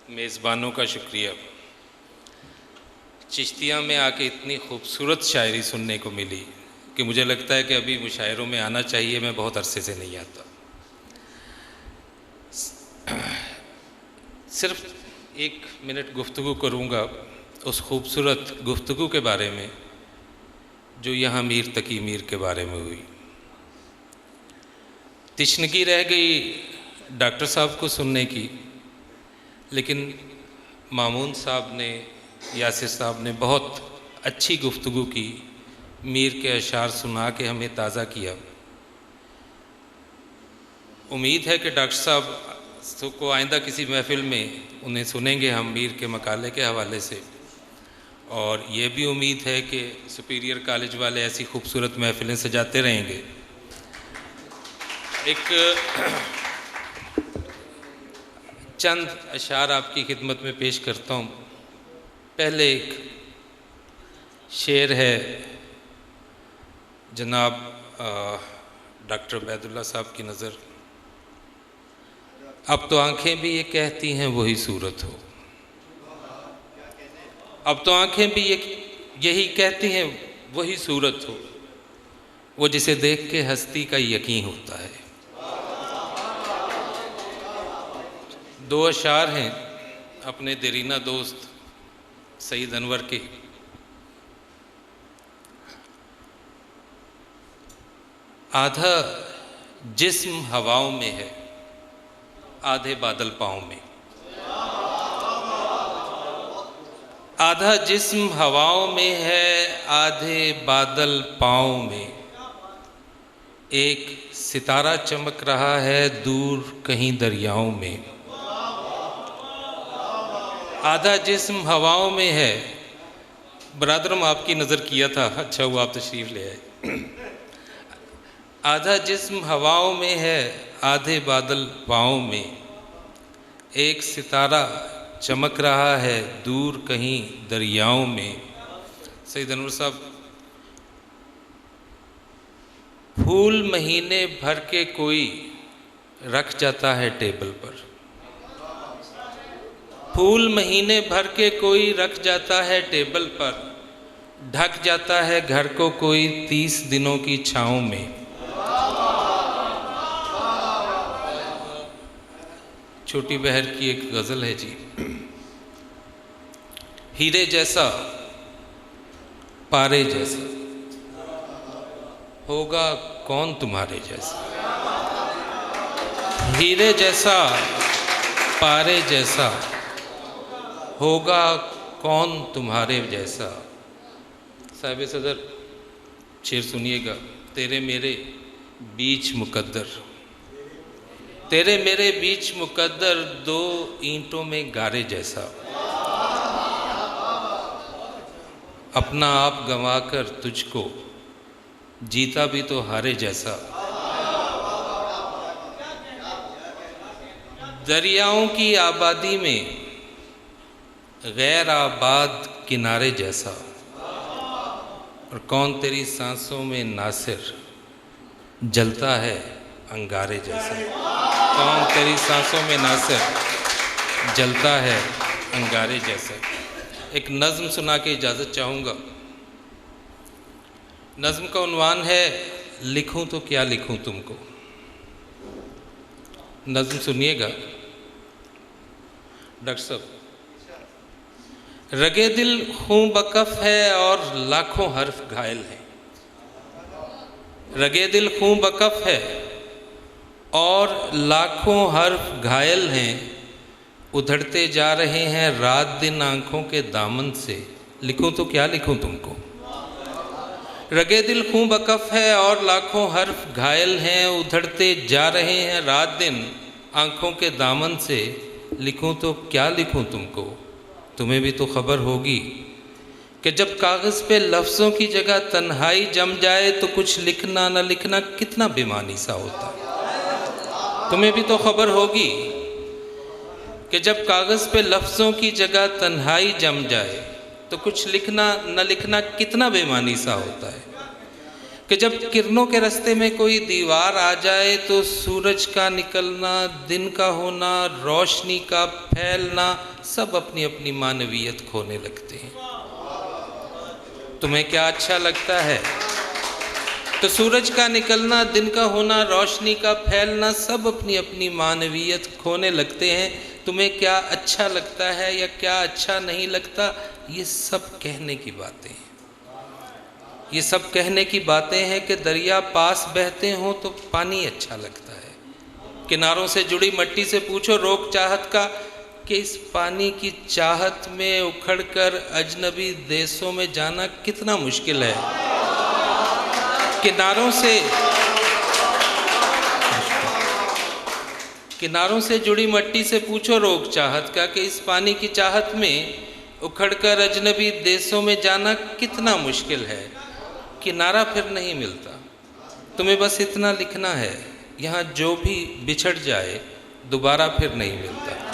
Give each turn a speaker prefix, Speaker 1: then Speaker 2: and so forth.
Speaker 1: मेज़बानों का शुक्रिया। चिश्तिया में आके इतनी खूबसूरत शायरी सुनने को मिली कि मुझे लगता है कि अभी मुशायरों में आना चाहिए। मैं बहुत अरसे से नहीं आता। सिर्फ 1 मिनट गुफ्तगू करूँगा उस खूबसूरत गुफ्तगू के बारे में जो यहाँ मीर तकी मीर के बारे में हुई। तिश्नगी रह गई डॉक्टर साहब को सुनने की, लेकिन मामून साहब ने, यासिर साहब ने बहुत अच्छी गुफ्तगू की, मीर के अशार सुना के हमें ताज़ा किया। उम्मीद है कि डॉक्टर साहब को आइंदा किसी महफ़िल में उन्हें सुनेंगे हम मीर के मकाले के हवाले से, और ये भी उम्मीद है कि सुपीरियर कॉलेज वाले ऐसी खूबसूरत महफ़िलें सजाते रहेंगे। एक चंद अशार आपकी खिदमत में पेश करता हूँ। पहले एक शेर है जनाब डॉक्टर उबैदुल्लाह साहब की नज़र। अब तो आंखें भी ये कहती हैं वही सूरत हो, अब तो आंखें भी यही कहती हैं वही सूरत हो, वो जिसे देख के हस्ती का यकीन होता है। 2 अशार हैं अपने देरीना दोस्त सईद अनवर के। आधा जिस्म हवाओं में है, आधे बादल पाँव में। आधा जिस्म हवाओं में है, आधे बादल पाँव में। एक सितारा चमक रहा है दूर कहीं दरियाओं में। आधा जिस्म हवाओं में है। बरादरम आपकी नज़र किया था, अच्छा हुआ आप तशरीफ़ ले आए। आधा जिस्म हवाओं में है, आधे बादल पाँव में। एक सितारा चमक रहा है दूर कहीं दरियाओं में। सईद अनवर साहब, फूल महीने भर के कोई रख जाता है टेबल पर। फूल महीने भर के कोई रख जाता है टेबल पर, ढक जाता है घर को कोई 30 दिनों की छाँव में। छोटी बहर की एक गज़ल है जी। हीरे जैसा पारे जैसा होगा कौन तुम्हारे जैसा। हीरे जैसा पारे जैसा होगा कौन तुम्हारे जैसा। साहिब सदर शेर सुनिएगा। तेरे मेरे बीच मुकद्दर, तेरे मेरे बीच मुकद्दर, 2 ईंटों में गारे जैसा। अपना आप गंवाकर तुझको जीता भी तो हारे जैसा। दरियाओं की आबादी में गैर आबाद किनारे जैसा। और कौन तेरी सांसों में नासिर, जलता है अंगारे जैसा। कौन तेरी सांसों में नासिर, जलता है अंगारे जैसा। एक नज़्म सुना के इजाज़त चाहूँगा। नज़्म का उन्वान है लिखूं तो क्या लिखूं तुमको। नज़्म सुनिएगा। डॉक्टर साहब, रगे दिल खूं बकफ है और लाखों हर्फ घायल हैं। रगे दिल खूं बकफ है और लाखों हर्फ घायल हैं। उधड़ते जा रहे हैं रात दिन आंखों के दामन से, लिखूं तो क्या लिखूं तुमको। रगे दिल खूं बकफ है और लाखों हर्फ घायल हैं। उधड़ते जा रहे हैं रात दिन आंखों के दामन से, लिखूं तो क्या लिखूं तुमको। तुम्हें भी तो खबर होगी कि जब कागज़ पे लफ्ज़ों की जगह तन्हाई जम जाए तो कुछ लिखना न लिखना कितना बेमानी सा होता। तुम्हें भी तो खबर होगी कि जब कागज़ पे लफ्ज़ों की जगह तन्हाई जम जाए तो कुछ लिखना न लिखना कितना बेमानी सा होता है। कि जब किरणों के रास्ते में कोई दीवार आ जाए तो सूरज का निकलना, दिन का होना, रोशनी का फैलना, सब अपनी अपनी मानवीयत खोने लगते हैं। तुम्हें क्या अच्छा लगता है? तो सूरज का निकलना, दिन का होना, रोशनी का फैलना, सब अपनी अपनी मानवीयत खोने लगते हैं। तुम्हें क्या अच्छा लगता है या क्या अच्छा नहीं लगता, ये सब कहने की बातें हैं। ये सब कहने की बातें हैं कि दरिया पास बहते हों तो पानी अच्छा लगता है। किनारों से जुड़ी मट्टी से पूछो रोक चाहत का कि इस पानी की चाहत में उखड़कर अजनबी देशों में जाना कितना मुश्किल है। किनारों से जुड़ी मट्टी से पूछो रोक चाहत का कि इस पानी की चाहत में उखड़कर अजनबी देशों में जाना कितना मुश्किल है। किनारा फिर नहीं मिलता। तुम्हें बस इतना लिखना है, यहाँ जो भी बिछड़ जाए दोबारा फिर नहीं मिलता।